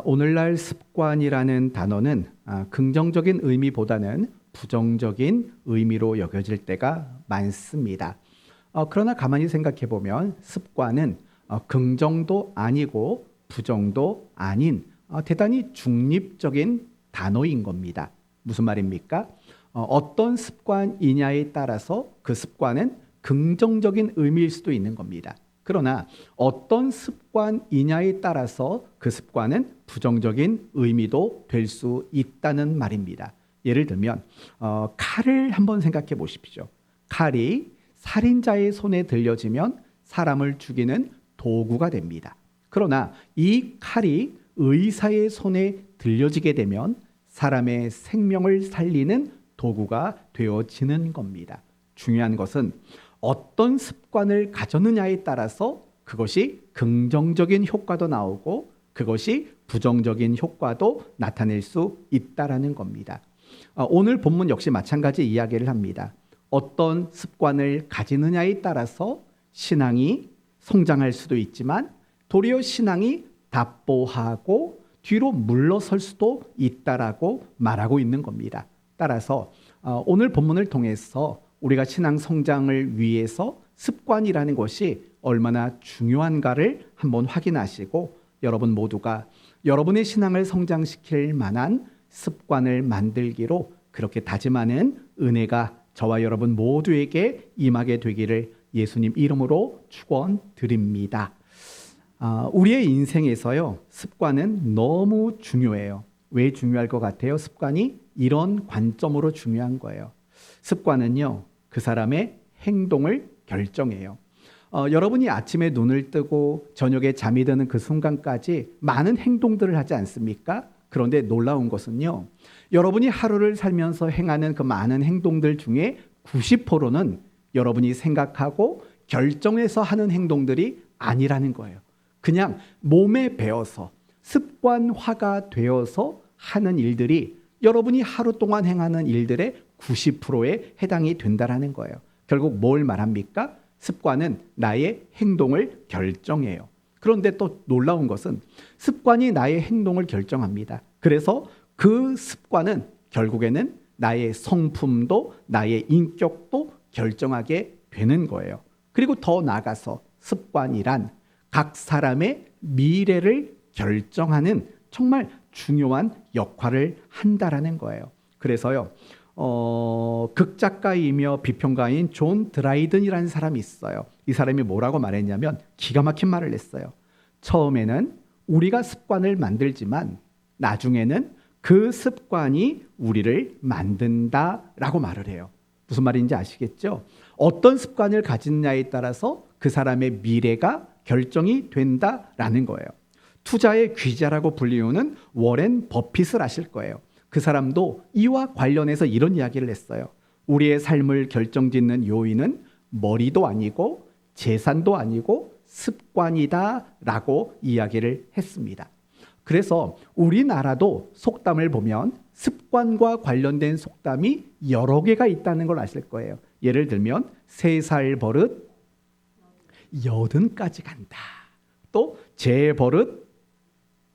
오늘날 습관이라는 단어는 긍정적인 의미보다는 부정적인 의미로 여겨질 때가 많습니다. 그러나 가만히 생각해 보면 습관은 긍정도 아니고 부정도 아닌 대단히 중립적인 단어인 겁니다. 무슨 말입니까? 어떤 습관이냐에 따라서 그 습관은 긍정적인 의미일 수도 있는 겁니다. 그러나 어떤 습관이냐에 따라서 그 습관은 부정적인 의미도 될 수 있다는 말입니다. 예를 들면 칼을 한번 생각해 보십시오. 칼이 살인자의 손에 들려지면 사람을 죽이는 도구가 됩니다. 그러나 이 칼이 의사의 손에 들려지게 되면 사람의 생명을 살리는 도구가 되어지는 겁니다. 중요한 것은 어떤 습관을 가졌느냐에 따라서 그것이 긍정적인 효과도 나오고 그것이 부정적인 효과도 나타낼 수 있다라는 겁니다. 오늘 본문 역시 마찬가지 이야기를 합니다. 어떤 습관을 가지느냐에 따라서 신앙이 성장할 수도 있지만 도리어 신앙이 답보하고 뒤로 물러설 수도 있다라고 말하고 있는 겁니다. 따라서 오늘 본문을 통해서 우리가 신앙 성장을 위해서 습관이라는 것이 얼마나 중요한가를 한번 확인하시고 여러분 모두가 여러분의 신앙을 성장시킬 만한 습관을 만들기로 그렇게 다짐하는 은혜가 저와 여러분 모두에게 임하게 되기를 예수님 이름으로 축원드립니다. 우리의 인생에서요, 습관은 너무 중요해요. 왜 중요할 것 같아요? 습관이 이런 관점으로 중요한 거예요. 습관은요, 그 사람의 행동을 결정해요. 여러분이 아침에 눈을 뜨고 저녁에 잠이 드는 그 순간까지 많은 행동들을 하지 않습니까? 그런데 놀라운 것은요, 여러분이 하루를 살면서 행하는 그 많은 행동들 중에 90%는 여러분이 생각하고 결정해서 하는 행동들이 아니라는 거예요. 그냥 몸에 배어서 습관화가 되어서 하는 일들이 여러분이 하루 동안 행하는 일들의 90%에 해당이 된다라는 거예요. 결국 뭘 말합니까? 습관은 나의 행동을 결정해요. 그런데 또 놀라운 것은 습관이 나의 행동을 결정합니다. 그래서 그 습관은 결국에는 나의 성품도 나의 인격도 결정하게 되는 거예요. 그리고 더 나아가서 습관이란 각 사람의 미래를 결정하는 정말 중요한 역할을 한다라는 거예요. 그래서요, 극작가이며 비평가인 존 드라이든이라는 사람이 있어요. 이 사람이 뭐라고 말했냐면 기가 막힌 말을 했어요. 처음에는 우리가 습관을 만들지만 나중에는 그 습관이 우리를 만든다라고 말을 해요. 무슨 말인지 아시겠죠? 어떤 습관을 가지느냐에 따라서 그 사람의 미래가 결정이 된다라는 거예요. 투자의 귀재라고 불리우는 워렌 버핏을 아실 거예요. 그 사람도 이와 관련해서 이런 이야기를 했어요. 우리의 삶을 결정짓는 요인은 머리도 아니고 재산도 아니고 습관이다라고 이야기를 했습니다. 그래서 우리나라도 속담을 보면 습관과 관련된 속담이 여러 개가 있다는 걸 아실 거예요. 예를 들면 3살 버릇 80까지 간다. 또 제 버릇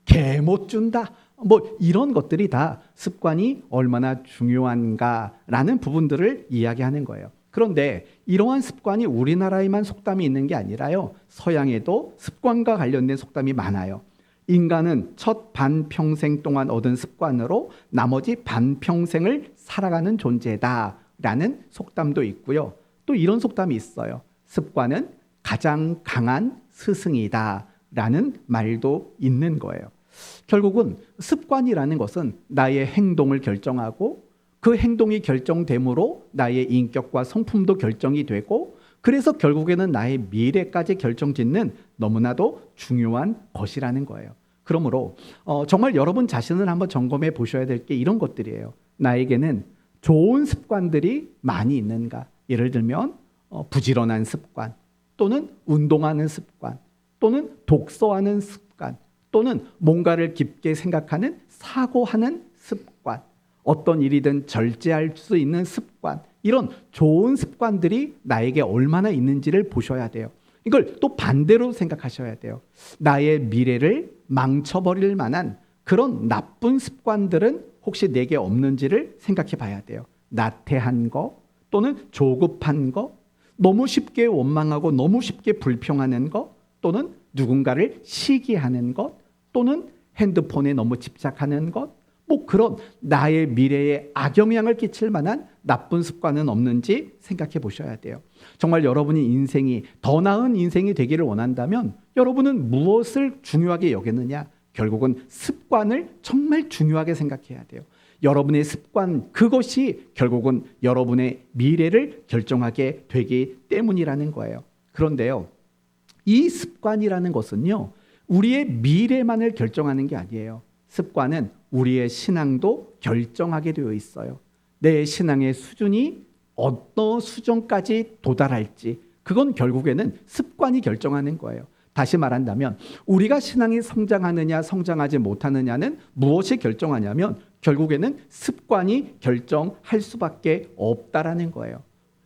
개 못 준다. 뭐 이런 것들이 다 습관이 얼마나 중요한가라는 부분들을 이야기하는 거예요. 그런데 이러한 습관이 우리나라에만 속담이 있는 게 아니라요, 서양에도 습관과 관련된 속담이 많아요. 인간은 첫 반평생 동안 얻은 습관으로 나머지 반평생을 살아가는 존재다라는 속담도 있고요. 또 이런 속담이 있어요. 습관은 가장 강한 스승이다라는 말도 있는 거예요. 결국은 습관이라는 것은 나의 행동을 결정하고 그 행동이 결정됨으로 나의 인격과 성품도 결정이 되고 그래서 결국에는 나의 미래까지 결정짓는 너무나도 중요한 것이라는 거예요. 그러므로 정말 여러분 자신을 한번 점검해 보셔야 될 게 이런 것들이에요. 나에게는 좋은 습관들이 많이 있는가? 예를 들면 부지런한 습관 또는 운동하는 습관 또는 독서하는 습관 또는 뭔가를 깊게 생각하는 사고하는 습관, 어떤 일이든 절제할 수 있는 습관, 이런 좋은 습관들이 나에게 얼마나 있는지를 보셔야 돼요. 이걸 또 반대로 생각하셔야 돼요. 나의 미래를 망쳐버릴 만한 그런 나쁜 습관들은 혹시 내게 없는지를 생각해 봐야 돼요. 나태한 거 또는 조급한 거, 너무 쉽게 원망하고 너무 쉽게 불평하는 것, 또는 누군가를 시기하는 것, 또는 핸드폰에 너무 집착하는 것, 뭐 그런 나의 미래에 악영향을 끼칠 만한 나쁜 습관은 없는지 생각해 보셔야 돼요. 정말 여러분이 인생이 더 나은 인생이 되기를 원한다면 여러분은 무엇을 중요하게 여기느냐? 결국은 습관을 정말 중요하게 생각해야 돼요. 여러분의 습관, 그것이 결국은 여러분의 미래를 결정하게 되기 때문이라는 거예요. 그런데요, 이 습관이라는 것은요, 우리의 미래만을 결정하는 게 아니에요. 습관은 우리의 신앙도 결정하게 되어 있어요. 내 신앙의 수준이 어떤 수준까지 도달할지, 그건 결국에는 습관이 결정하는 거예요. 다시 말한다면 우리가 신앙이 성장하느냐 성장하지 못하느냐는 무엇이 결정하냐면 결국에는 습관이 결정할 수밖에 없다라는 거예요.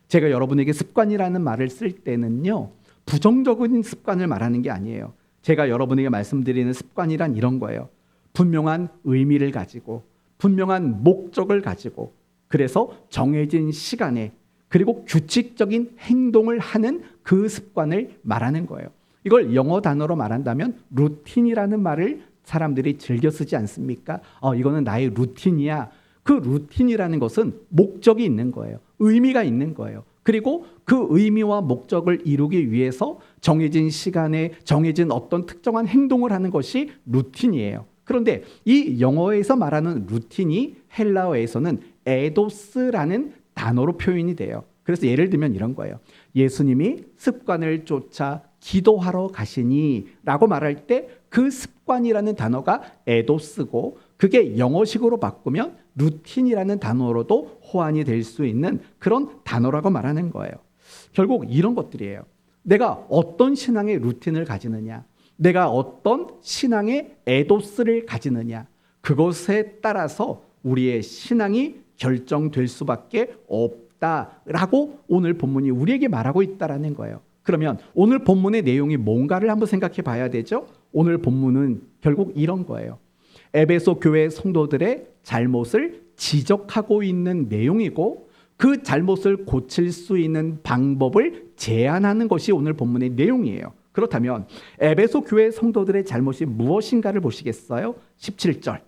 제가 여러분에게 습관이라는 말을 쓸 때는요, 부정적인 습관을 말하는 게 아니에요. 제가 여러분에게 말씀드리는 습관이란 이런 거예요. 분명한 의미를 가지고 분명한 목적을 가지고 그래서 정해진 시간에 그리고 규칙적인 행동을 하는 그 습관을 말하는 거예요. 이걸 영어 단어로 말한다면 루틴이라는 말을 사람들이 즐겨 쓰지 않습니까? 이거는 나의 루틴이야. 그 루틴이라는 것은 목적이 있는 거예요. 의미가 있는 거예요. 그리고 그 의미와 목적을 이루기 위해서 정해진 시간에 정해진 어떤 특정한 행동을 하는 것이 루틴이에요. 그런데 이 영어에서 말하는 루틴이 헬라어에서는 에도스라는 단어로 표현이 돼요. 그래서 예를 들면 이런 거예요. 예수님이 습관을 쫓아 기도하러 가시니 라고 말할 때 그 습관이라는 단어가 에도스고 그게 영어식으로 바꾸면 루틴이라는 단어로도 호환이 될 수 있는 그런 단어라고 말하는 거예요. 결국 이런 것들이에요. 내가 어떤 신앙의 루틴을 가지느냐, 내가 어떤 신앙의 에도스를 가지느냐, 그것에 따라서 우리의 신앙이 결정될 수밖에 없다라고 오늘 본문이 우리에게 말하고 있다라는 거예요. 그러면 오늘 본문의 내용이 뭔가를 한번 생각해 봐야 되죠. 오늘 본문은 결국 이런 거예요. 에베소 교회 성도들의 잘못을 지적하고 있는 내용이고 그 잘못을 고칠 수 있는 방법을 제안하는 것이 오늘 본문의 내용이에요. 그렇다면 에베소 교회 성도들의 잘못이 무엇인가를 보시겠어요? 17절.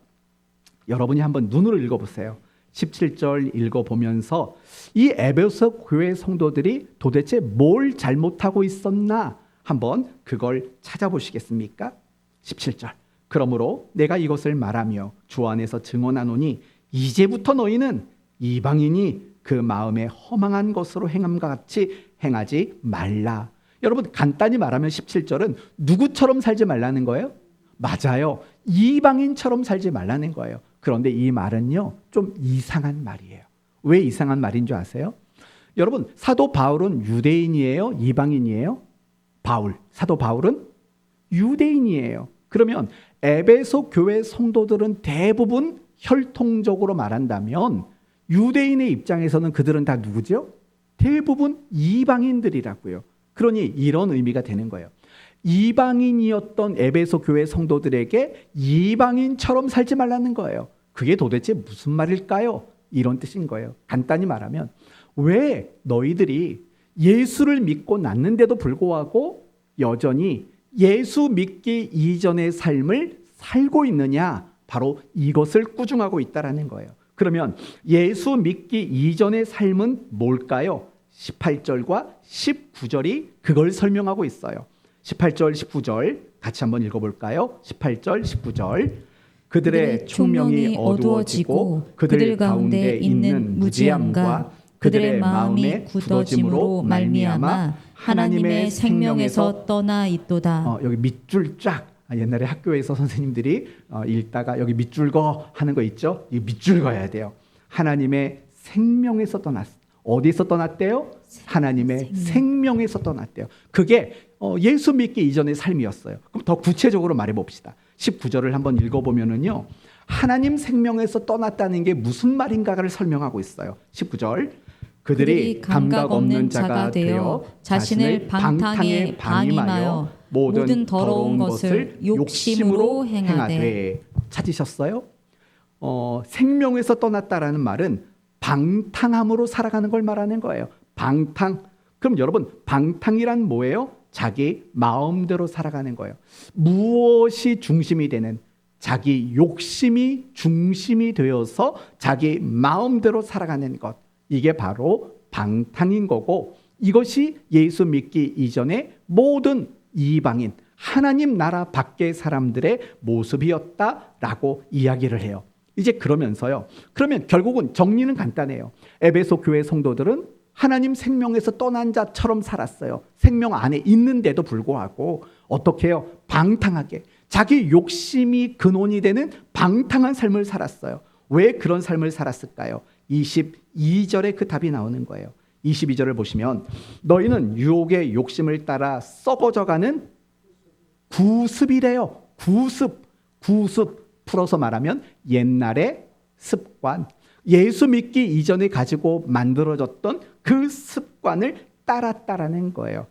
여러분이 한번 눈으로 읽어보세요. 17절 읽어보면서 이 에베소 교회 성도들이 도대체 뭘 잘못하고 있었나 한번 그걸 찾아보시겠습니까? 17절. 그러므로 내가 이것을 말하며 주 안에서 증언하노니 이제부터 너희는 이방인이 그 마음에 허망한 것으로 행함과 같이 행하지 말라. 여러분 간단히 말하면 17절은 누구처럼 살지 말라는 거예요? 맞아요. 이방인처럼 살지 말라는 거예요. 그런데 이 말은요, 좀 이상한 말이에요. 왜 이상한 말인 줄 아세요? 여러분, 사도 바울은 유대인이에요? 이방인이에요? 사도 바울은 유대인이에요. 그러면 에베소 교회 성도들은 대부분 혈통적으로 말한다면 유대인의 입장에서는 그들은 다 누구죠? 대부분 이방인들이라고요. 그러니 이런 의미가 되는 거예요. 이방인이었던 에베소 교회 성도들에게 이방인처럼 살지 말라는 거예요. 그게 도대체 무슨 말일까요? 이런 뜻인 거예요. 간단히 말하면 왜 너희들이 예수를 믿고 났는데도 불구하고 여전히 예수 믿기 이전의 삶을 살고 있느냐? 바로 이것을 꾸중하고 있다라는 거예요. 그러면 예수 믿기 이전의 삶은 뭘까요? 18절과 19절이 그걸 설명하고 있어요. 18절, 19절 같이 한번 읽어볼까요? 18절, 19절. 그들의 총명이 어두워지고 그들 가운데 있는 무지함과 그들의 마음의 굳어짐으로 말미암아 하나님의 생명에서 떠나 있도다. 여기 밑줄 쫙. 옛날에 학교에서 선생님들이 읽다가 여기 밑줄 거 하는 거 있죠? 이 밑줄 그어야 돼요. 하나님의 생명에서 떠났어. 어디서 떠났대요? 하나님의 생명에서 떠났대요. 그게 예수 믿기 이전의 삶이었어요. 그럼 더 구체적으로 말해봅시다. 19절을 한번 읽어보면은요, 하나님 생명에서 떠났다는 게 무슨 말인가를 설명하고 있어요. 19절. 그들이 감각 없는 자가 되어 자신을 방탕에 방임하여 모든 더러운 것을 욕심으로 행하되. 찾으셨어요? 생명에서 떠났다라는 말은 방탕함으로 살아가는 걸 말하는 거예요. 방탕. 그럼 여러분, 방탕이란 뭐예요? 자기 마음대로 살아가는 거예요. 무엇이 중심이 되는, 자기 욕심이 중심이 되어서 자기 마음대로 살아가는 것, 이게 바로 방탕인 거고, 이것이 예수 믿기 이전에 모든 이방인, 하나님 나라 밖의 사람들의 모습이었다라고 이야기를 해요. 이제 그러면서요, 그러면 결국은 정리는 간단해요. 에베소 교회 성도들은 하나님 생명에서 떠난 자처럼 살았어요. 생명 안에 있는데도 불구하고 어떻게 해요? 방탕하게, 자기 욕심이 근원이 되는 방탕한 삶을 살았어요. 왜 그런 삶을 살았을까요? 22절에 그 답이 나오는 거예요. 22절을 보시면, 너희는 유혹의 욕심을 따라 썩어져가는 구습이래요. 구습. 풀어서 말하면 옛날의 습관, 예수 믿기 이전에 가지고 만들어졌던 그 습관을 따랐다라는 거예요.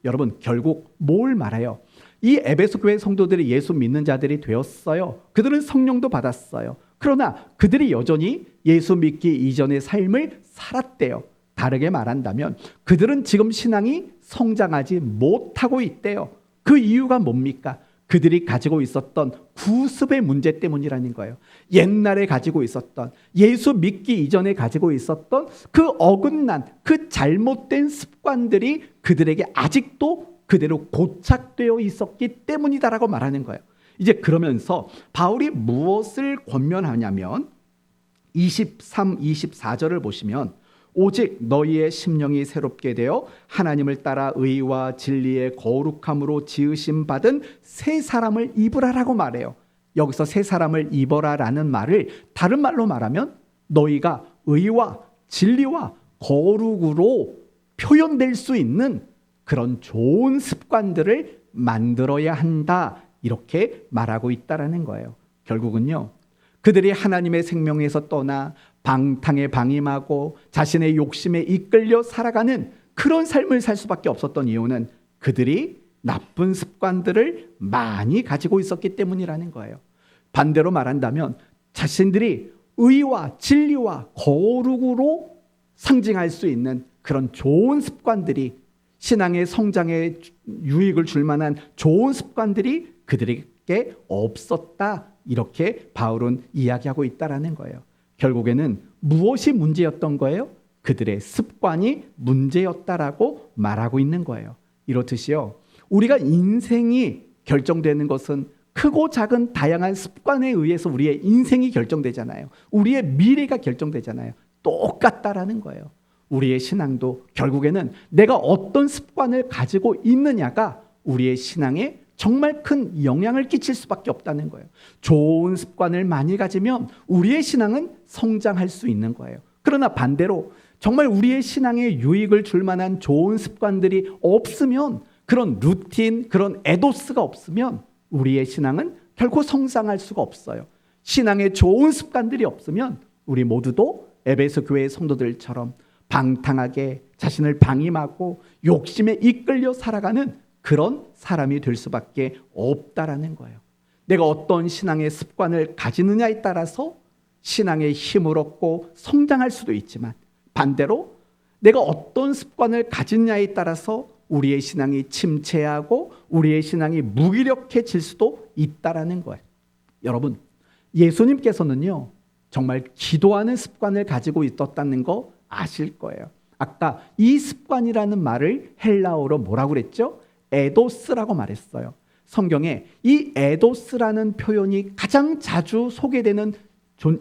여러분, 결국 뭘 말해요? 이 에베소 교회 성도들이 예수 믿는 자들이 되었어요. 그들은 성령도 받았어요. 그러나 그들이 여전히 예수 믿기 이전의 삶을 살았대요. 다르게 말한다면 그들은 지금 신앙이 성장하지 못하고 있대요. 그 이유가 뭡니까? 그들이 가지고 있었던 구습의 문제 때문이라는 거예요. 옛날에 가지고 있었던, 예수 믿기 이전에 가지고 있었던 그 어긋난, 그 잘못된 습관들이 그들에게 아직도 그대로 고착되어 있었기 때문이다라고 말하는 거예요. 이제 그러면서 바울이 무엇을 권면하냐면 23, 24절을 보시면, 오직 너희의 심령이 새롭게 되어 하나님을 따라 의와 진리의 거룩함으로 지으심 받은 새 사람을 입으라라고 말해요. 여기서 새 사람을 입어라라는 말을 다른 말로 말하면 너희가 의와 진리와 거룩으로 표현될 수 있는 그런 좋은 습관들을 만들어야 한다, 이렇게 말하고 있다라는 거예요. 결국은요, 그들이 하나님의 생명에서 떠나 방탕에 방임하고 자신의 욕심에 이끌려 살아가는 그런 삶을 살 수밖에 없었던 이유는 그들이 나쁜 습관들을 많이 가지고 있었기 때문이라는 거예요. 반대로 말한다면 자신들이 의와 진리와 거룩으로 상징할 수 있는 그런 좋은 습관들이, 신앙의 성장에 유익을 줄 만한 좋은 습관들이 그들에게 없었다, 이렇게 바울은 이야기하고 있다라는 거예요. 결국에는 무엇이 문제였던 거예요? 그들의 습관이 문제였다라고 말하고 있는 거예요. 이렇듯이요, 우리가 인생이 결정되는 것은 크고 작은 다양한 습관에 의해서 우리의 인생이 결정되잖아요. 우리의 미래가 결정되잖아요. 똑같다라는 거예요. 우리의 신앙도 결국에는 내가 어떤 습관을 가지고 있느냐가 우리의 신앙에 정말 큰 영향을 끼칠 수밖에 없다는 거예요. 좋은 습관을 많이 가지면 우리의 신앙은 성장할 수 있는 거예요. 그러나 반대로 정말 우리의 신앙에 유익을 줄 만한 좋은 습관들이 없으면, 그런 루틴, 그런 에도스가 없으면 우리의 신앙은 결코 성장할 수가 없어요. 신앙에 좋은 습관들이 없으면 우리 모두도 에베소 교회의 성도들처럼 방탕하게 자신을 방임하고 욕심에 이끌려 살아가는 그런 사람이 될 수밖에 없다라는 거예요. 내가 어떤 신앙의 습관을 가지느냐에 따라서 신앙의 힘을 얻고 성장할 수도 있지만, 반대로 내가 어떤 습관을 가지느냐에 따라서 우리의 신앙이 침체하고 우리의 신앙이 무기력해질 수도 있다라는 거예요. 여러분, 예수님께서는요, 정말 기도하는 습관을 가지고 있었다는 거 아실 거예요. 아까 이 습관이라는 말을 헬라어로 뭐라고 그랬죠? 에도스라고 말했어요. 성경에 이 에도스라는 표현이 가장 자주 소개되는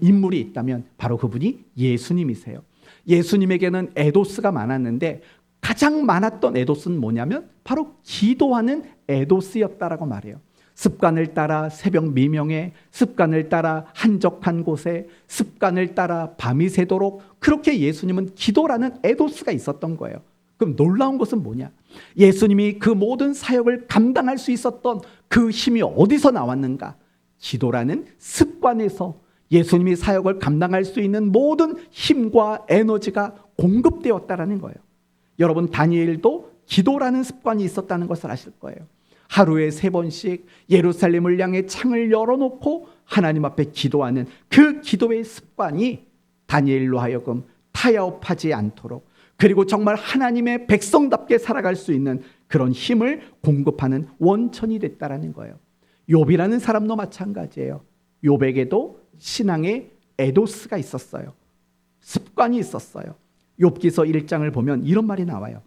인물이 있다면 바로 그분이 예수님이세요. 예수님에게는 에도스가 많았는데 가장 많았던 에도스는 뭐냐면 바로 기도하는 에도스였다라고 말해요. 습관을 따라 새벽 미명에, 습관을 따라 한적한 곳에, 습관을 따라 밤이 새도록 그렇게 예수님은 기도라는 에도스가 있었던 거예요. 그럼 놀라운 것은 뭐냐? 예수님이 그 모든 사역을 감당할 수 있었던 그 힘이 어디서 나왔는가? 기도라는 습관에서, 예수님이 사역을 감당할 수 있는 모든 힘과 에너지가 공급되었다라는 거예요. 여러분, 다니엘도 기도라는 습관이 있었다는 것을 아실 거예요. 하루에 3번씩 예루살렘을 향해 창을 열어놓고 하나님 앞에 기도하는 그 기도의 습관이 다니엘로 하여금 타협하지 않도록, 그리고 정말 하나님의 백성답게 살아갈 수 있는 그런 힘을 공급하는 원천이 됐다라는 거예요. 욥이라는 사람도 마찬가지예요. 욥에게도 신앙의 에도스가 있었어요. 습관이 있었어요. 욥기서 1장을 보면 이런 말이 나와요.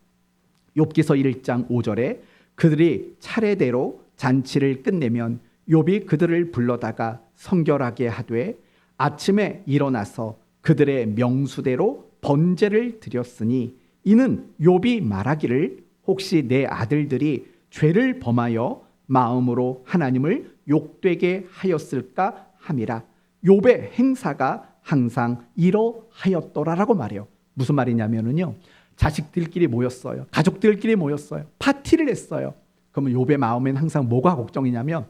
욥기서 1장 5절에 그들이 차례대로 잔치를 끝내면 욥이 그들을 불러다가 성결하게 하되 아침에 일어나서 그들의 명수대로 번제를 드렸으니 이는 욥이 말하기를 혹시 내 아들들이 죄를 범하여 마음으로 하나님을 욕되게 하였을까 함이라. 욥의 행사가 항상 이러하였더라라고 말해요. 무슨 말이냐면요, 자식들끼리 모였어요. 가족들끼리 모였어요. 파티를 했어요. 그러면 욥의 마음엔 항상 뭐가 걱정이냐면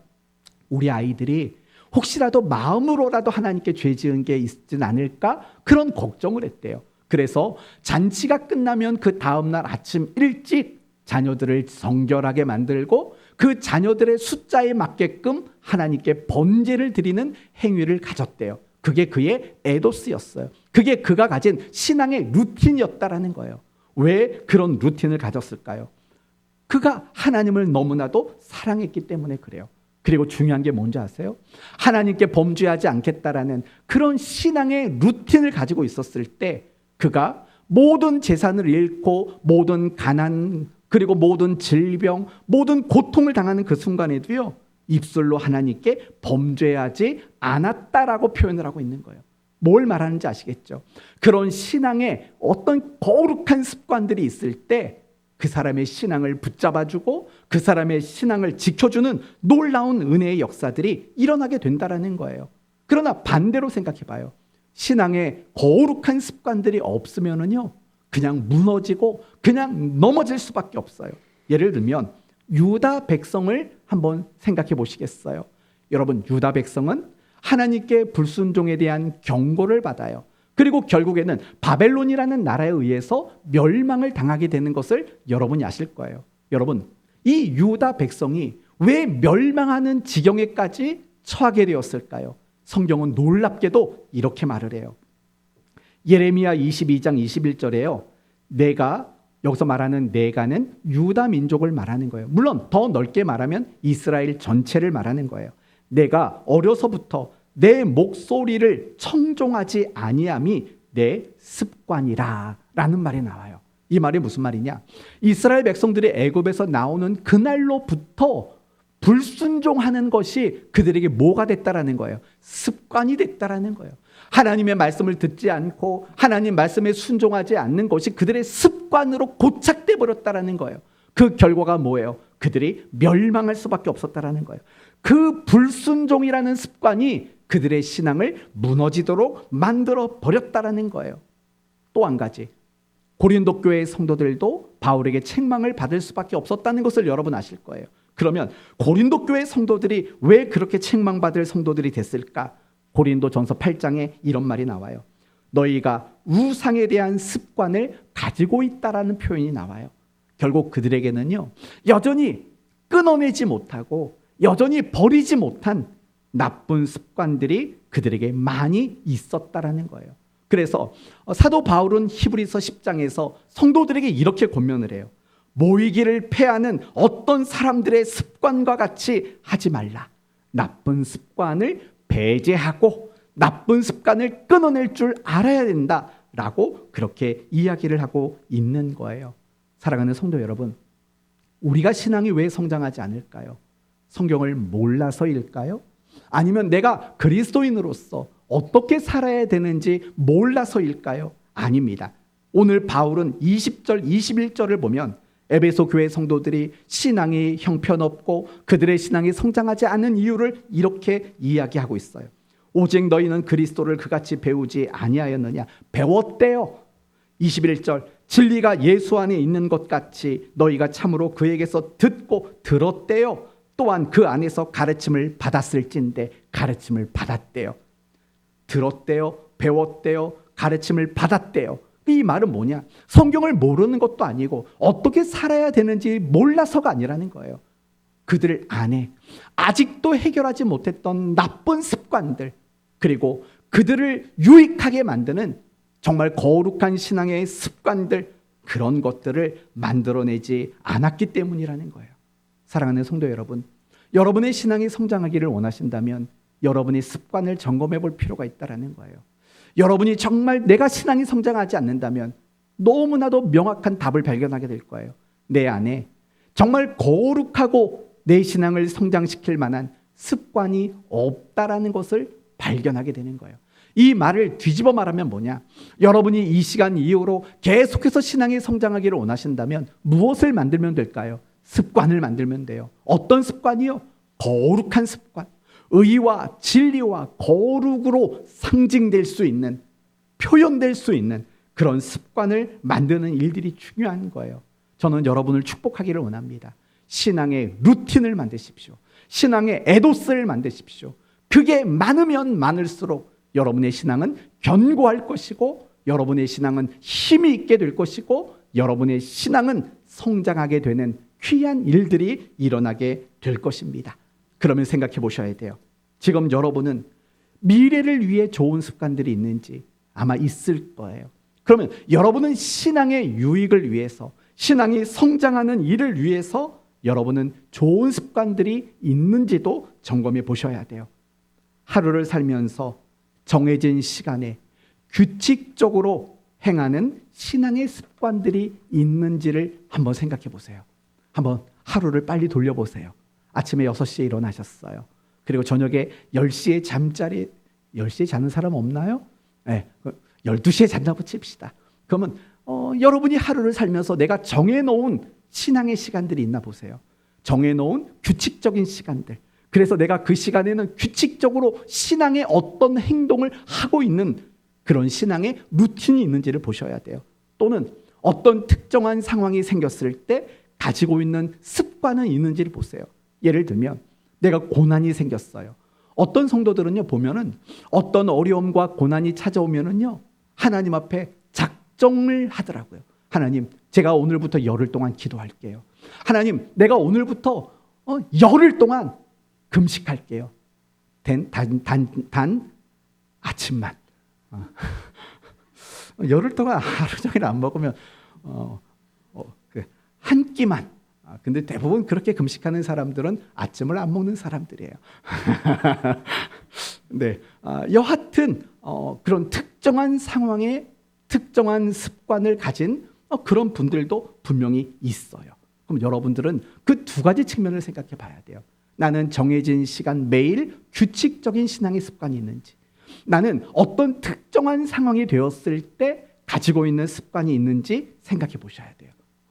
우리 아이들이 혹시라도 마음으로라도 하나님께 죄 지은 게 있진 않을까? 그런 걱정을 했대요. 그래서 잔치가 끝나면 그 다음날 아침 일찍 자녀들을 성결하게 만들고 그 자녀들의 숫자에 맞게끔 하나님께 번제를 드리는 행위를 가졌대요. 그게 그의 에도스였어요. 그게 그가 가진 신앙의 루틴이었다라는 거예요. 왜 그런 루틴을 가졌을까요? 그가 하나님을 너무나도 사랑했기 때문에 그래요. 그리고 중요한 게 뭔지 아세요? 하나님께 범죄하지 않겠다라는 그런 신앙의 루틴을 가지고 있었을 때 그가 모든 재산을 잃고 모든 가난, 그리고 모든 질병, 모든 고통을 당하는 그 순간에도요, 입술로 하나님께 범죄하지 않았다라고 표현을 하고 있는 거예요. 뭘 말하는지 아시겠죠? 그런 신앙에 어떤 거룩한 습관들이 있을 때 그 사람의 신앙을 붙잡아주고 그 사람의 신앙을 지켜주는 놀라운 은혜의 역사들이 일어나게 된다라는 거예요. 그러나 반대로 생각해봐요. 신앙에 거룩한 습관들이 없으면은요, 그냥 무너지고 그냥 넘어질 수밖에 없어요. 예를 들면 유다 백성을 한번 생각해 보시겠어요? 여러분, 유다 백성은 하나님께 불순종에 대한 경고를 받아요. 그리고 결국에는 바벨론이라는 나라에 의해서 멸망을 당하게 되는 것을 여러분이 아실 거예요. 여러분, 이 유다 백성이 왜 멸망하는 지경에까지 처하게 되었을까요? 성경은 놀랍게도 이렇게 말을 해요. 예레미야 22장 21절에요. 내가, 여기서 말하는 내가는 유다 민족을 말하는 거예요. 물론 더 넓게 말하면 이스라엘 전체를 말하는 거예요. 내가 어려서부터 내 목소리를 청종하지 아니함이 내 습관이라 라는 말이 나와요. 이 말이 무슨 말이냐? 이스라엘 백성들이 애굽에서 나오는 그날로부터 불순종하는 것이 그들에게 뭐가 됐다라는 거예요? 습관이 됐다라는 거예요. 하나님의 말씀을 듣지 않고 하나님 말씀에 순종하지 않는 것이 그들의 습관으로 고착돼 버렸다라는 거예요. 그 결과가 뭐예요? 그들이 멸망할 수밖에 없었다라는 거예요. 그 불순종이라는 습관이 그들의 신앙을 무너지도록 만들어 버렸다라는 거예요. 또 한 가지, 고린도 교회의 성도들도 바울에게 책망을 받을 수밖에 없었다는 것을 여러분 아실 거예요. 그러면 고린도 교회 성도들이 왜 그렇게 책망받을 성도들이 됐을까? 고린도전서 8장에 이런 말이 나와요. 너희가 우상에 대한 습관을 가지고 있다라는 표현이 나와요. 결국 그들에게는요, 여전히 끊어내지 못하고 여전히 버리지 못한 나쁜 습관들이 그들에게 많이 있었다라는 거예요. 그래서 사도 바울은 히브리서 10장에서 성도들에게 이렇게 권면을 해요. 모이기를 패하는 어떤 사람들의 습관과 같이 하지 말라. 나쁜 습관을 배제하고 나쁜 습관을 끊어낼 줄 알아야 된다라고 그렇게 이야기를 하고 있는 거예요. 사랑하는 성도 여러분, 우리가 신앙이 왜 성장하지 않을까요? 성경을 몰라서일까요? 아니면 내가 그리스도인으로서 어떻게 살아야 되는지 몰라서일까요? 아닙니다. 오늘 바울은 20절, 21절을 보면 에베소 교회 성도들이 신앙이 형편없고 그들의 신앙이 성장하지 않은 이유를 이렇게 이야기하고 있어요. 오직 너희는 그리스도를 그같이 배우지 아니하였느냐? 배웠대요. 21절, 진리가 예수 안에 있는 것 같이 너희가 참으로 그에게서 듣고 들었대요. 또한 그 안에서 가르침을 받았을진데 가르침을 받았대요. 들었대요, 배웠대요, 가르침을 받았대요. 이 말은 뭐냐? 성경을 모르는 것도 아니고 어떻게 살아야 되는지 몰라서가 아니라는 거예요. 그들 안에 아직도 해결하지 못했던 나쁜 습관들, 그리고 그들을 유익하게 만드는 정말 거룩한 신앙의 습관들, 그런 것들을 만들어내지 않았기 때문이라는 거예요. 사랑하는 성도 여러분, 여러분의 신앙이 성장하기를 원하신다면 여러분의 습관을 점검해 볼 필요가 있다는 거예요. 여러분이 정말 내가 신앙이 성장하지 않는다면 너무나도 명확한 답을 발견하게 될 거예요. 내 안에 정말 거룩하고 내 신앙을 성장시킬 만한 습관이 없다라는 것을 발견하게 되는 거예요. 이 말을 뒤집어 말하면 뭐냐? 여러분이 이 시간 이후로 계속해서 신앙이 성장하기를 원하신다면 무엇을 만들면 될까요? 습관을 만들면 돼요. 어떤 습관이요? 거룩한 습관. 의와 진리와 거룩으로 상징될 수 있는, 표현될 수 있는 그런 습관을 만드는 일들이 중요한 거예요. 저는 여러분을 축복하기를 원합니다. 신앙의 루틴을 만드십시오. 신앙의 에도스를 만드십시오. 그게 많으면 많을수록 여러분의 신앙은 견고할 것이고, 여러분의 신앙은 힘이 있게 될 것이고, 여러분의 신앙은 성장하게 되는 귀한 일들이 일어나게 될 것입니다. 그러면 생각해 보셔야 돼요. 지금 여러분은 미래를 위해 좋은 습관들이 있는지 아마 있을 거예요. 그러면 여러분은 신앙의 유익을 위해서, 신앙이 성장하는 일을 위해서 여러분은 좋은 습관들이 있는지도 점검해 보셔야 돼요. 하루를 살면서 정해진 시간에 규칙적으로 행하는 신앙의 습관들이 있는지를 한번 생각해 보세요. 한번 하루를 빨리 돌려보세요. 아침에 6시에 일어나셨어요. 그리고 저녁에 10시에 잠자리, 10시에 자는 사람 없나요? 네, 12시에 잔다고 칩시다. 그러면 여러분이 하루를 살면서 내가 정해놓은 신앙의 시간들이 있나 보세요. 정해놓은 규칙적인 시간들. 그래서 내가 그 시간에는 규칙적으로 신앙의 어떤 행동을 하고 있는 그런 신앙의 루틴이 있는지를 보셔야 돼요. 또는 어떤 특정한 상황이 생겼을 때 가지고 있는 습관은 있는지를 보세요. 예를 들면 내가 고난이 생겼어요. 어떤 성도들은요, 보면은 어떤 어려움과 고난이 찾아오면은요, 하나님 앞에 작정을 하더라고요. 하나님, 제가 오늘부터 열흘 동안 기도할게요. 하나님, 내가 오늘부터 열흘 동안 금식할게요. 단 아침만. 열흘 동안 하루 종일 안 먹으면 한 끼만. 근데 대부분 그렇게 금식하는 사람들은 아침을 안 먹는 사람들이에요. 네, 여하튼 그런 특정한 상황에 특정한 습관을 가진 그런 분들도 분명히 있어요. 그럼 여러분들은 그 두 가지 측면을 생각해 봐야 돼요. 나는 정해진 시간 매일 규칙적인 신앙의 습관이 있는지, 나는 어떤 특정한 상황이 되었을 때 가지고 있는 습관이 있는지 생각해 보셔야 돼요.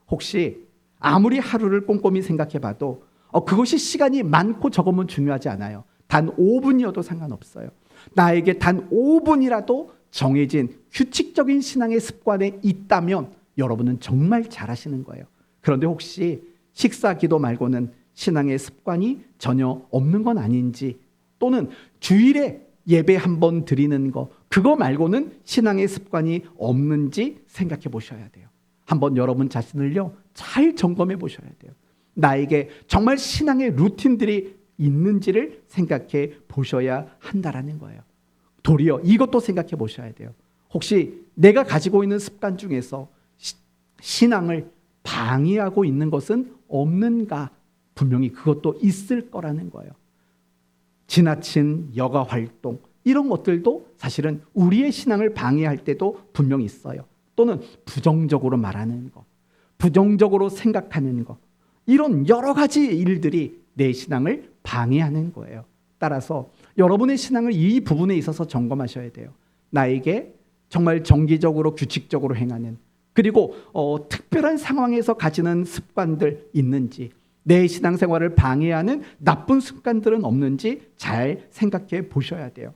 혹시 아무리 하루를 꼼꼼히 생각해 봐도 그것이 시간이 많고 적으면 중요하지 않아요. 단 5분이어도 상관없어요. 나에게 단 5분이라도 정해진 규칙적인 신앙의 습관에 있다면 여러분은 정말 잘하시는 거예요. 그런데 혹시 식사 기도 말고는 신앙의 습관이 전혀 없는 건 아닌지, 또는 주일에 예배 한 번 드리는 거, 그거 말고는 신앙의 습관이 없는지 생각해 보셔야 돼요. 한번 여러분 자신을요, 잘 점검해 보셔야 돼요. 나에게 정말 신앙의 루틴들이 있는지를 생각해 보셔야 한다라는 거예요. 도리어 이것도 생각해 보셔야 돼요. 혹시 내가 가지고 있는 습관 중에서 신앙을 방해하고 있는 것은 없는가? 분명히 그것도 있을 거라는 거예요. 지나친 여가 활동, 이런 것들도 사실은 우리의 신앙을 방해할 때도 분명히 있어요. 또는 부정적으로 말하는 것, 부정적으로 생각하는 것, 이런 여러 가지 일들이 내 신앙을 방해하는 거예요. 따라서 여러분의 신앙을 이 부분에 있어서 점검하셔야 돼요. 나에게 정말 정기적으로 규칙적으로 행하는, 그리고 특별한 상황에서 가지는 습관들 있는지, 내 신앙생활을 방해하는 나쁜 습관들은 없는지 잘 생각해 보셔야 돼요.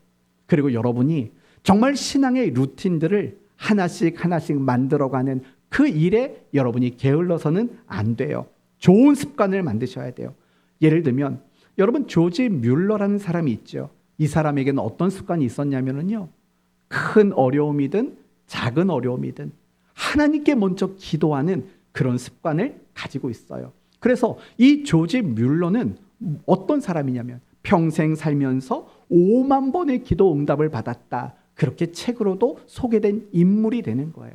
그리고 여러분이 정말 신앙의 루틴들을 하나씩 만들어가는 그 일에 여러분이 게을러서는 안 돼요. 좋은 습관을 만드셔야 돼요. 예를 들면 여러분 조지 뮬러라는 사람이 있죠. 이 사람에게는 어떤 습관이 있었냐면요, 큰 어려움이든 작은 어려움이든 하나님께 먼저 기도하는 그런 습관을 가지고 있어요. 그래서 이 조지 뮬러는 어떤 사람이냐면 평생 살면서 5만 번의 기도 응답을 받았다, 그렇게 책으로도 소개된 인물이 되는 거예요.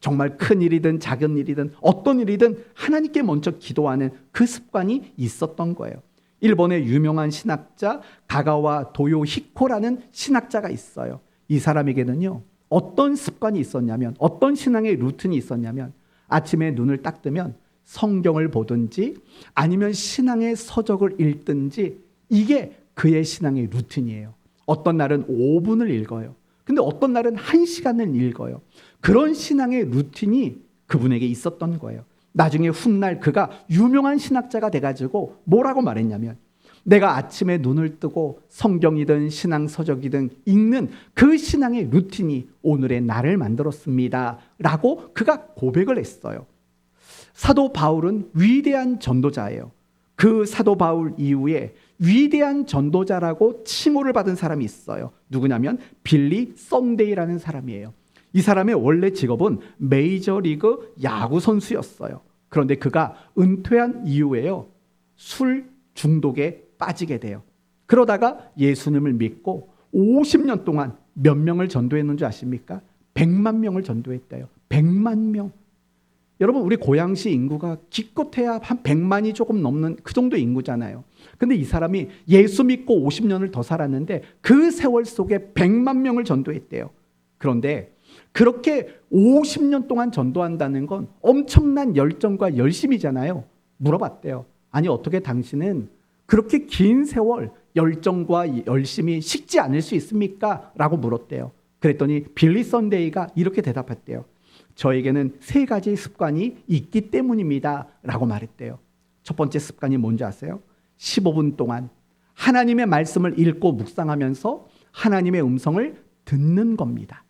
정말 큰 일이든 작은 일이든 어떤 일이든 하나님께 먼저 기도하는 그 습관이 있었던 거예요. 일본의 유명한 신학자 가가와 도요히코라는 신학자가 있어요. 이 사람에게는요, 어떤 습관이 있었냐면, 어떤 신앙의 루틴이 있었냐면, 아침에 눈을 딱 뜨면 성경을 보든지 아니면 신앙의 서적을 읽든지, 이게 그의 신앙의 루틴이에요. 어떤 날은 5분을 읽어요. 근데 어떤 날은 1시간을 읽어요. 그런 신앙의 루틴이 그분에게 있었던 거예요. 나중에 훗날 그가 유명한 신학자가 돼가지고 뭐라고 말했냐면, 내가 아침에 눈을 뜨고 성경이든 신앙서적이든 읽는 그 신앙의 루틴이 오늘의 나를 만들었습니다 라고 그가 고백을 했어요. 사도 바울은 위대한 전도자예요. 그 사도 바울 이후에 위대한 전도자라고 칭호를 받은 사람이 있어요. 누구냐면 빌리 썬데이라는 사람이에요. 이 사람의 원래 직업은 메이저리그 야구 선수였어요. 그런데 그가 은퇴한 이후에요, 술 중독에 빠지게 돼요. 그러다가 예수님을 믿고 50년 동안 몇 명을 전도했는 줄 아십니까? 100만 명을 전도했대요. 100만 명. 여러분, 우리 고양시 인구가 기껏해야 한 100만이 조금 넘는 그 정도 인구잖아요. 근데 이 사람이 예수 믿고 50년을 더 살았는데 그 세월 속에 100만 명을 전도했대요. 그런데 그렇게 50년 동안 전도한다는 건 엄청난 열정과 열심이잖아요. 물어봤대요. 아니, 어떻게 당신은 그렇게 긴 세월 열정과 열심이 식지 않을 수 있습니까? 라고 물었대요. 그랬더니 빌리 썬데이가 이렇게 대답했대요. 저에게는 3가지 습관이 있기 때문입니다 라고 말했대요. 첫 번째 습관이 뭔지 아세요? 15분 동안 하나님의 말씀을 읽고 묵상하면서 하나님의 음성을 듣는 겁니다.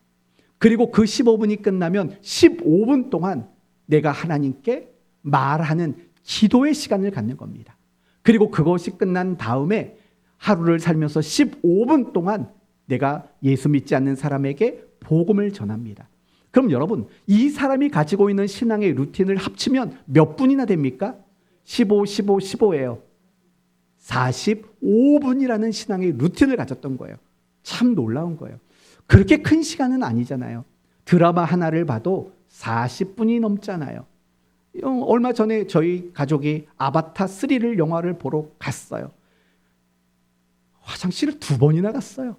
그리고 그 15분이 끝나면 15분 동안 내가 하나님께 말하는 기도의 시간을 갖는 겁니다. 그리고 그것이 끝난 다음에 하루를 살면서 15분 동안 내가 예수 믿지 않는 사람에게 복음을 전합니다. 그럼 여러분, 이 사람이 가지고 있는 신앙의 루틴을 합치면 몇 분이나 됩니까? 15, 15, 15예요. 45분이라는 신앙의 루틴을 가졌던 거예요. 참 놀라운 거예요. 그렇게 큰 시간은 아니잖아요. 드라마 하나를 봐도 40분이 넘잖아요. 얼마 전에 저희 가족이 아바타 3를 영화를 보러 갔어요. 화장실을 2번이나 갔어요.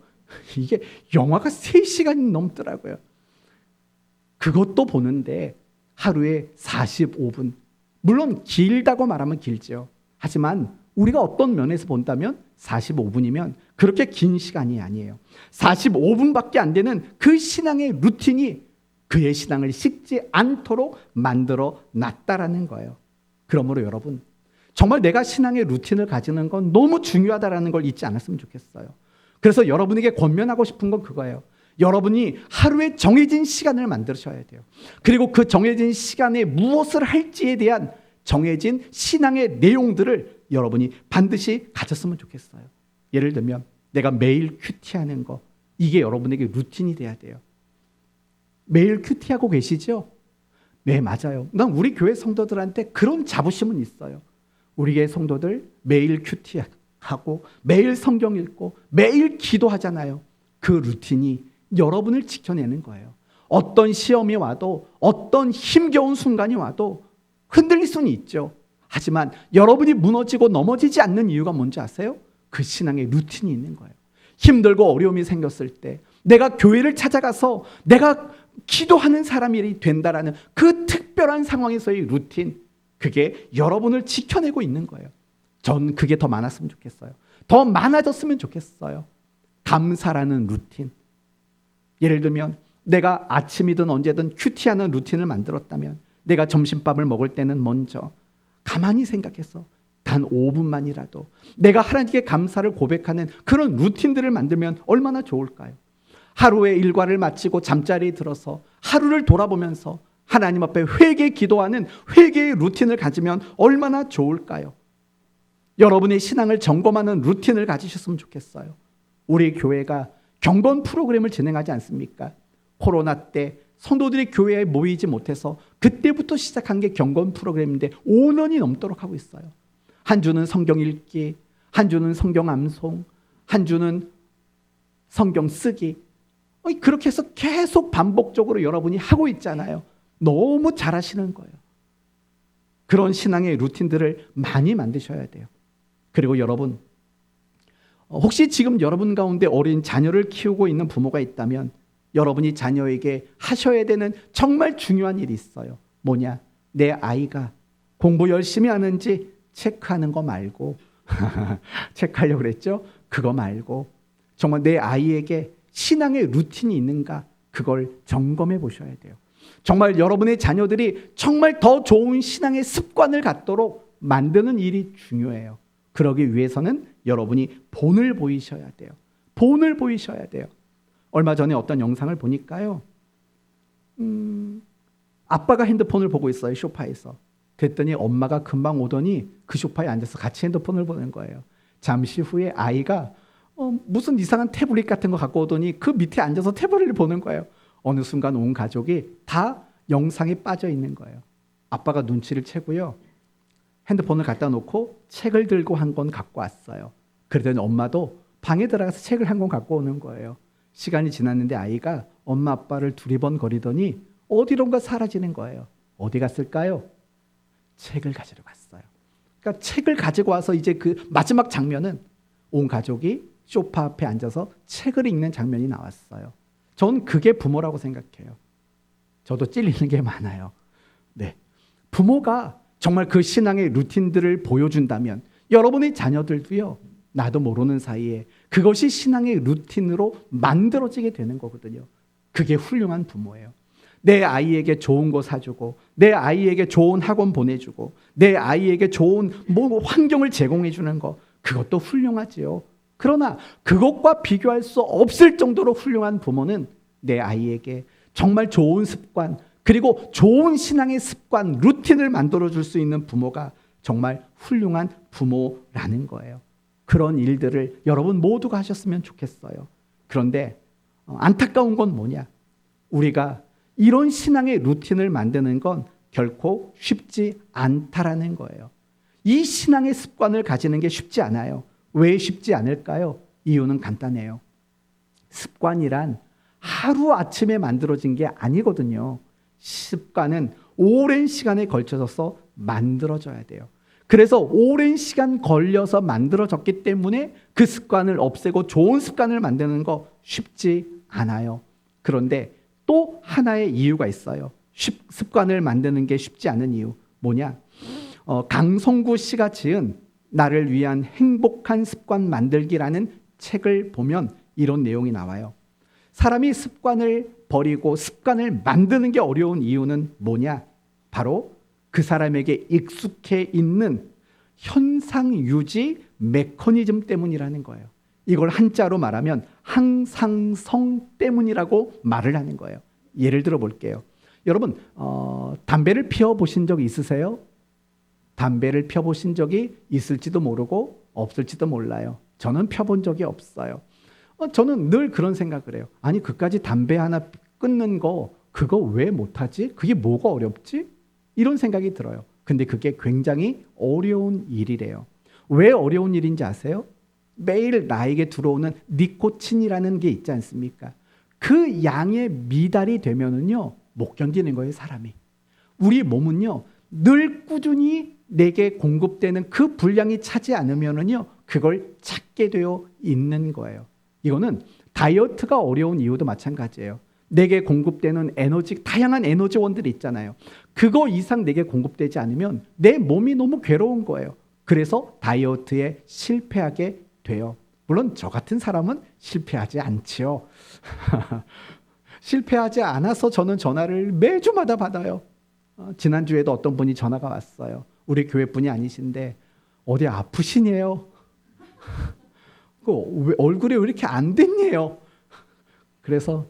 이게 영화가 3시간이 넘더라고요. 그것도 보는데 하루에 45분. 물론 길다고 말하면 길죠. 하지만 우리가 어떤 면에서 본다면 45분이면 그렇게 긴 시간이 아니에요. 45분밖에 안 되는 그 신앙의 루틴이 그의 신앙을 식지 않도록 만들어 놨다라는 거예요. 그러므로 여러분, 정말 내가 신앙의 루틴을 가지는 건 너무 중요하다라는 걸 잊지 않았으면 좋겠어요. 그래서 여러분에게 권면하고 싶은 건 그거예요. 여러분이 하루에 정해진 시간을 만드셔야 돼요. 그리고 그 정해진 시간에 무엇을 할지에 대한 정해진 신앙의 내용들을 여러분이 반드시 가졌으면 좋겠어요. 예를 들면 내가 매일 큐티하는 거, 이게 여러분에게 루틴이 돼야 돼요. 매일 큐티하고 계시죠? 네, 맞아요. 난 우리 교회 성도들한테 그런 자부심은 있어요. 우리 교회 성도들 매일 큐티하고 매일 성경 읽고 매일 기도하잖아요. 그 루틴이 여러분을 지켜내는 거예요. 어떤 시험이 와도, 어떤 힘겨운 순간이 와도 흔들릴 수는 있죠. 하지만 여러분이 무너지고 넘어지지 않는 이유가 뭔지 아세요? 그 신앙의 루틴이 있는 거예요. 힘들고 어려움이 생겼을 때 내가 교회를 찾아가서 내가 기도하는 사람이 된다라는 그 특별한 상황에서의 루틴, 그게 여러분을 지켜내고 있는 거예요. 전 그게 더 많았으면 좋겠어요. 더 많아졌으면 좋겠어요. 감사라는 루틴. 예를 들면 내가 아침이든 언제든 큐티하는 루틴을 만들었다면 내가 점심밥을 먹을 때는 먼저 가만히 생각해서 단 5분만이라도 내가 하나님께 감사를 고백하는 그런 루틴들을 만들면 얼마나 좋을까요? 하루의 일과를 마치고 잠자리에 들어서 하루를 돌아보면서 하나님 앞에 회개 기도하는 회개의 루틴을 가지면 얼마나 좋을까요? 여러분의 신앙을 점검하는 루틴을 가지셨으면 좋겠어요. 우리 교회가 경건 프로그램을 진행하지 않습니까? 코로나 때 성도들이 교회에 모이지 못해서 그때부터 시작한 게 경건 프로그램인데 5년이 넘도록 하고 있어요. 한 주는 성경 읽기, 한 주는 성경 암송, 한 주는 성경 쓰기. 그렇게 해서 계속 반복적으로 여러분이 하고 있잖아요. 너무 잘하시는 거예요. 그런 신앙의 루틴들을 많이 만드셔야 돼요. 그리고 여러분, 혹시 지금 여러분 가운데 어린 자녀를 키우고 있는 부모가 있다면 여러분이 자녀에게 하셔야 되는 정말 중요한 일이 있어요. 뭐냐? 내 아이가 공부 열심히 하는지 체크하는 거 말고 체크하려고 그랬죠? 그거 말고 정말 내 아이에게 신앙의 루틴이 있는가 그걸 점검해 보셔야 돼요. 정말 여러분의 자녀들이 정말 더 좋은 신앙의 습관을 갖도록 만드는 일이 중요해요. 그러기 위해서는 여러분이 본을 보이셔야 돼요. 본을 보이셔야 돼요. 얼마 전에 어떤 영상을 보니까요. 아빠가 핸드폰을 보고 있어요. 소파에서. 그랬더니 엄마가 금방 오더니 그 소파에 앉아서 같이 핸드폰을 보는 거예요. 잠시 후에 아이가 무슨 이상한 태블릿 같은 거 갖고 오더니 그 밑에 앉아서 태블릿을 보는 거예요. 어느 순간 온 가족이 다 영상에 빠져 있는 거예요. 아빠가 눈치를 채고요. 핸드폰을 갖다 놓고 책을 들고 한 권 갖고 왔어요. 그러더니 엄마도 방에 들어가서 책을 한 권 갖고 오는 거예요. 시간이 지났는데 아이가 엄마 아빠를 두리번거리더니 어디론가 사라지는 거예요. 어디 갔을까요? 책을 가지러 갔어요. 그러니까 책을 가지고 와서 이제 그 마지막 장면은 온 가족이 소파 앞에 앉아서 책을 읽는 장면이 나왔어요. 전 그게 부모라고 생각해요. 저도 찔리는 게 많아요. 네, 부모가 정말 그 신앙의 루틴들을 보여준다면 여러분의 자녀들도요. 나도 모르는 사이에 그것이 신앙의 루틴으로 만들어지게 되는 거거든요. 그게 훌륭한 부모예요. 내 아이에게 좋은 거 사주고 내 아이에게 좋은 학원 보내주고 내 아이에게 좋은 환경을 제공해 주는 거 그것도 훌륭하지요. 그러나 그것과 비교할 수 없을 정도로 훌륭한 부모는 내 아이에게 정말 좋은 습관 그리고 좋은 신앙의 습관 루틴을 만들어줄 수 있는 부모가 정말 훌륭한 부모라는 거예요. 그런 일들을 여러분 모두가 하셨으면 좋겠어요. 그런데 안타까운 건 뭐냐? 우리가 이런 신앙의 루틴을 만드는 건 결코 쉽지 않다라는 거예요. 이 신앙의 습관을 가지는 게 쉽지 않아요. 왜 쉽지 않을까요? 이유는 간단해요. 습관이란 하루아침에 만들어진 게 아니거든요. 습관은 오랜 시간에 걸쳐서 만들어져야 돼요. 그래서 오랜 시간 걸려서 만들어졌기 때문에 그 습관을 없애고 좋은 습관을 만드는 거 쉽지 않아요. 그런데 또 하나의 이유가 있어요. 습관을 만드는 게 쉽지 않은 이유 뭐냐? 강성구 씨가 지은 나를 위한 행복한 습관 만들기라는 책을 보면 이런 내용이 나와요. 사람이 습관을 버리고 습관을 만드는 게 어려운 이유는 뭐냐? 바로 그 사람에게 익숙해 있는 현상 유지 메커니즘 때문이라는 거예요. 이걸 한자로 말하면 항상성 때문이라고 말을 하는 거예요. 예를 들어 볼게요. 여러분 담배를 피워보신 적 있으세요? 담배를 펴보신 적이 있을지도 모르고 없을지도 몰라요. 저는 펴본 적이 없어요. 저는 늘 그런 생각을 해요. 아니 그까지 담배 하나 끊는 거 그거 왜 못하지? 그게 뭐가 어렵지? 이런 생각이 들어요. 근데 그게 굉장히 어려운 일이래요. 왜 어려운 일인지 아세요? 매일 나에게 들어오는 니코틴이라는 게 있지 않습니까? 그 양에 미달이 되면은요 못 견디는 거예요, 사람이. 우리 몸은요 늘 꾸준히 내게 공급되는 그 분량이 차지 않으면은요 그걸 찾게 되어 있는 거예요. 이거는 다이어트가 어려운 이유도 마찬가지예요. 내게 공급되는 에너지, 다양한 에너지원들이 있잖아요. 그거 이상 내게 공급되지 않으면 내 몸이 너무 괴로운 거예요. 그래서 다이어트에 실패하게 돼요. 물론 저 같은 사람은 실패하지 않지요. 실패하지 않아서 저는 전화를 매주마다 받아요. 지난주에도 어떤 분이 전화가 왔어요. 우리 교회 분이 아니신데 어디 아프시네요. 왜 얼굴이 왜 이렇게 안 됐네요. 그래서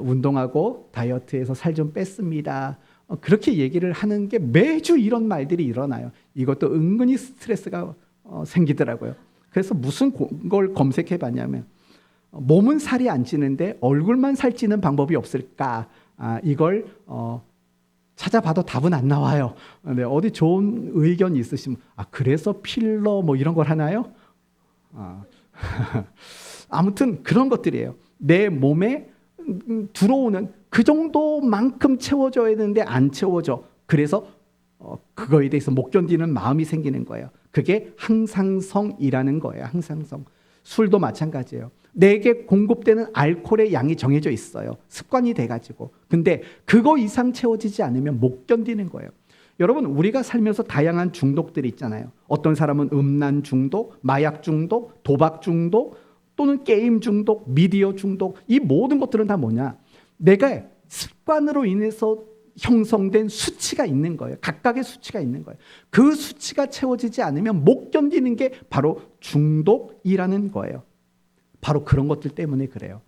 운동하고 다이어트해서 살 좀 뺐습니다. 그렇게 얘기를 하는 게 매주 이런 말들이 일어나요. 이것도 은근히 스트레스가 생기더라고요. 그래서 무슨 걸 검색해 봤냐면 몸은 살이 안 찌는데 얼굴만 살찌는 방법이 없을까? 이걸 찾아봐도 답은 안 나와요. 네, 어디 좋은 의견 있으시면 그래서 필러 뭐 이런 걸 하나요? 아무튼 그런 것들이에요. 내 몸에 들어오는 그 정도만큼 채워줘야 되는데 안 채워져. 그래서 그거에 대해서 못 견디는 마음이 생기는 거예요. 그게 항상성이라는 거예요. 항상성. 술도 마찬가지예요. 내게 공급되는 알코올의 양이 정해져 있어요. 습관이 돼가지고. 근데 그거 이상 채워지지 않으면 못 견디는 거예요. 여러분, 우리가 살면서 다양한 중독들이 있잖아요. 어떤 사람은 음란 중독, 마약 중독, 도박 중독, 또는 게임 중독, 미디어 중독. 이 모든 것들은 다 뭐냐? 내가 습관으로 인해서 형성된 수치가 있는 거예요. 각각의 수치가 있는 거예요. 그 수치가 채워지지 않으면 못 견디는 게 바로 중독이라는 거예요. 바로 그런 것들 때문에 그래요.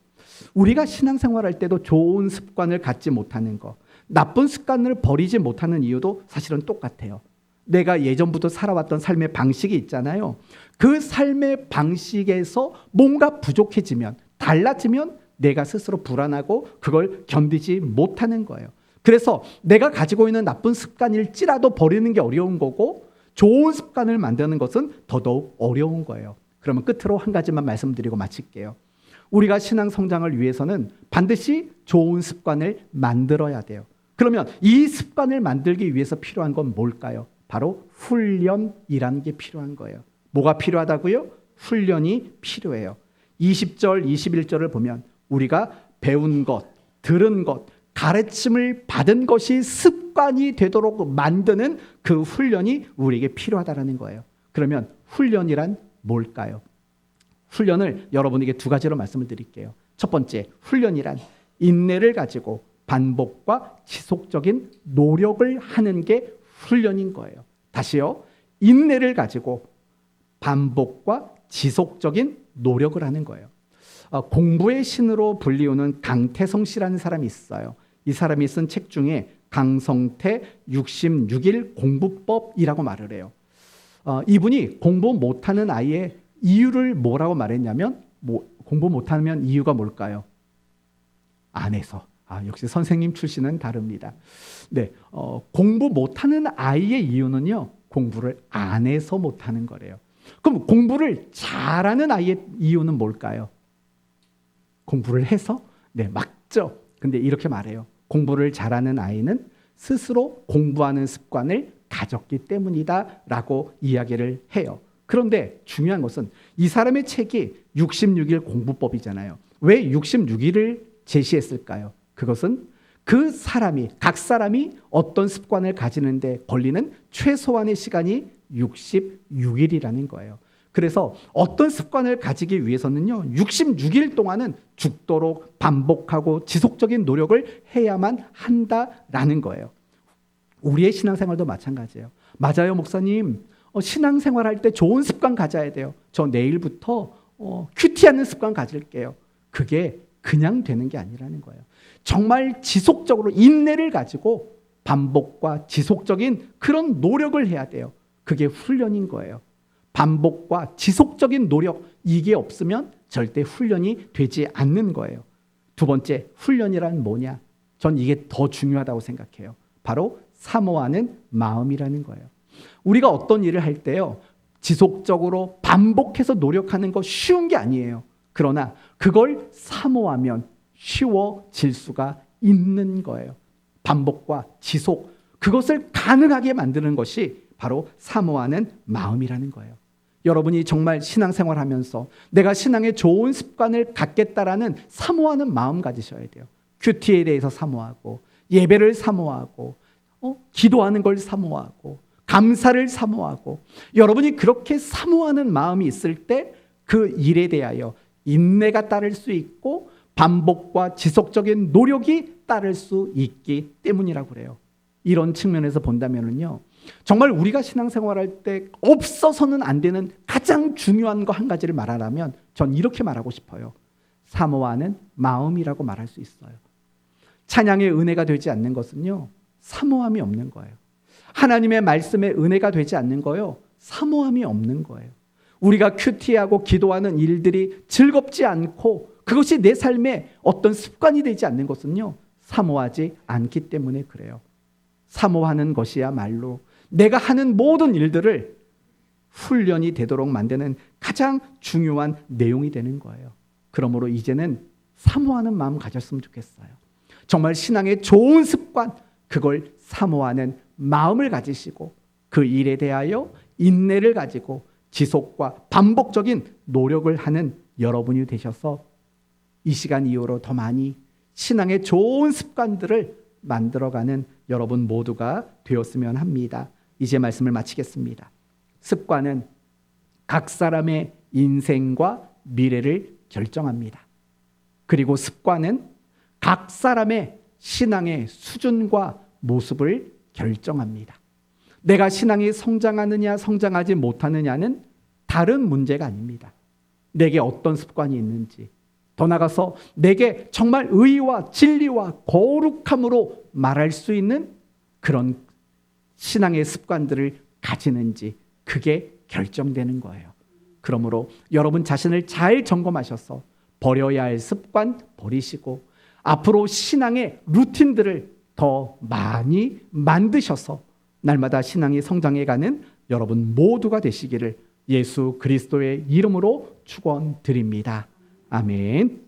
우리가 신앙생활할 때도 좋은 습관을 갖지 못하는 거, 나쁜 습관을 버리지 못하는 이유도 사실은 똑같아요. 내가 예전부터 살아왔던 삶의 방식이 있잖아요. 그 삶의 방식에서 뭔가 부족해지면, 달라지면 내가 스스로 불안하고 그걸 견디지 못하는 거예요. 그래서 내가 가지고 있는 나쁜 습관일지라도 버리는 게 어려운 거고, 좋은 습관을 만드는 것은 더더욱 어려운 거예요. 그러면 끝으로 한 가지만 말씀드리고 마칠게요. 우리가 신앙 성장을 위해서는 반드시 좋은 습관을 만들어야 돼요. 그러면 이 습관을 만들기 위해서 필요한 건 뭘까요? 바로 훈련이라는 게 필요한 거예요. 뭐가 필요하다고요? 훈련이 필요해요. 20절, 21절을 보면 우리가 배운 것, 들은 것, 가르침을 받은 것이 습관이 되도록 만드는 그 훈련이 우리에게 필요하다는 거예요. 그러면 훈련이란 뭘까요? 훈련을 여러분에게 두 가지로 말씀을 드릴게요. 첫 번째, 훈련이란 인내를 가지고 반복과 지속적인 노력을 하는 게 훈련인 거예요. 다시요. 인내를 가지고 반복과 지속적인 노력을 하는 거예요. 공부의 신으로 불리우는 강태성 씨라는 사람이 있어요. 이 사람이 쓴 책 중에 강성태 66일 공부법이라고 말을 해요. 이분이 공부 못하는 아이의 이유를 뭐라고 말했냐면, 공부 못하면 이유가 뭘까요? 안 해서. 역시 선생님 출신은 다릅니다. 네, 공부 못하는 아이의 이유는요, 공부를 안 해서 못하는 거래요. 그럼 공부를 잘하는 아이의 이유는 뭘까요? 공부를 해서? 네, 맞죠. 근데 이렇게 말해요. 공부를 잘하는 아이는 스스로 공부하는 습관을 가졌기 때문이다 라고 이야기를 해요. 그런데 중요한 것은 이 사람의 책이 66일 공부법이잖아요. 왜 66일을 제시했을까요? 그것은 각 사람이 어떤 습관을 가지는데 걸리는 최소한의 시간이 66일이라는 거예요. 그래서 어떤 습관을 가지기 위해서는요, 66일 동안은 죽도록 반복하고 지속적인 노력을 해야만 한다라는 거예요. 우리의 신앙생활도 마찬가지예요. 맞아요, 목사님. 신앙생활할 때 좋은 습관 가져야 돼요. 저 내일부터 큐티하는 습관 가질게요. 그게 그냥 되는 게 아니라는 거예요. 정말 지속적으로 인내를 가지고 반복과 지속적인 그런 노력을 해야 돼요. 그게 훈련인 거예요. 반복과 지속적인 노력, 이게 없으면 절대 훈련이 되지 않는 거예요. 두 번째, 훈련이란 뭐냐? 전 이게 더 중요하다고 생각해요. 바로 사모하는 마음이라는 거예요. 우리가 어떤 일을 할 때요, 지속적으로 반복해서 노력하는 거 쉬운 게 아니에요. 그러나 그걸 사모하면 쉬워질 수가 있는 거예요. 반복과 지속, 그것을 가능하게 만드는 것이 바로 사모하는 마음이라는 거예요. 여러분이 정말 신앙생활 하면서 내가 신앙에 좋은 습관을 갖겠다라는 사모하는 마음 가지셔야 돼요. 큐티에 대해서 사모하고, 예배를 사모하고, 기도하는 걸 사모하고, 감사를 사모하고, 여러분이 그렇게 사모하는 마음이 있을 때 그 일에 대하여 인내가 따를 수 있고 반복과 지속적인 노력이 따를 수 있기 때문이라고 그래요. 이런 측면에서 본다면요, 정말 우리가 신앙생활할 때 없어서는 안 되는 가장 중요한 거 한 가지를 말하라면 전 이렇게 말하고 싶어요. 사모하는 마음이라고 말할 수 있어요. 찬양의 은혜가 되지 않는 것은요, 사모함이 없는 거예요. 하나님의 말씀에 은혜가 되지 않는 거요, 사모함이 없는 거예요. 우리가 큐티하고 기도하는 일들이 즐겁지 않고 그것이 내 삶의 어떤 습관이 되지 않는 것은요, 사모하지 않기 때문에 그래요. 사모하는 것이야말로 내가 하는 모든 일들을 훈련이 되도록 만드는 가장 중요한 내용이 되는 거예요. 그러므로 이제는 사모하는 마음 가졌으면 좋겠어요. 정말 신앙의 좋은 습관, 그걸 사모하는 마음을 가지시고 그 일에 대하여 인내를 가지고 지속과 반복적인 노력을 하는 여러분이 되셔서 이 시간 이후로 더 많이 신앙의 좋은 습관들을 만들어가는 여러분 모두가 되었으면 합니다. 이제 말씀을 마치겠습니다. 습관은 각 사람의 인생과 미래를 결정합니다. 그리고 습관은 각 사람의 신앙의 수준과 모습을 결정합니다. 내가 신앙이 성장하느냐 성장하지 못하느냐는 다른 문제가 아닙니다. 내게 어떤 습관이 있는지, 더 나아가서 내게 정말 의와 진리와 거룩함으로 말할 수 있는 그런 신앙의 습관들을 가지는지, 그게 결정되는 거예요. 그러므로 여러분 자신을 잘 점검하셔서 버려야 할 습관 버리시고 앞으로 신앙의 루틴들을 더 많이 만드셔서 날마다 신앙이 성장해가는 여러분 모두가 되시기를 예수 그리스도의 이름으로 축원드립니다. 아멘.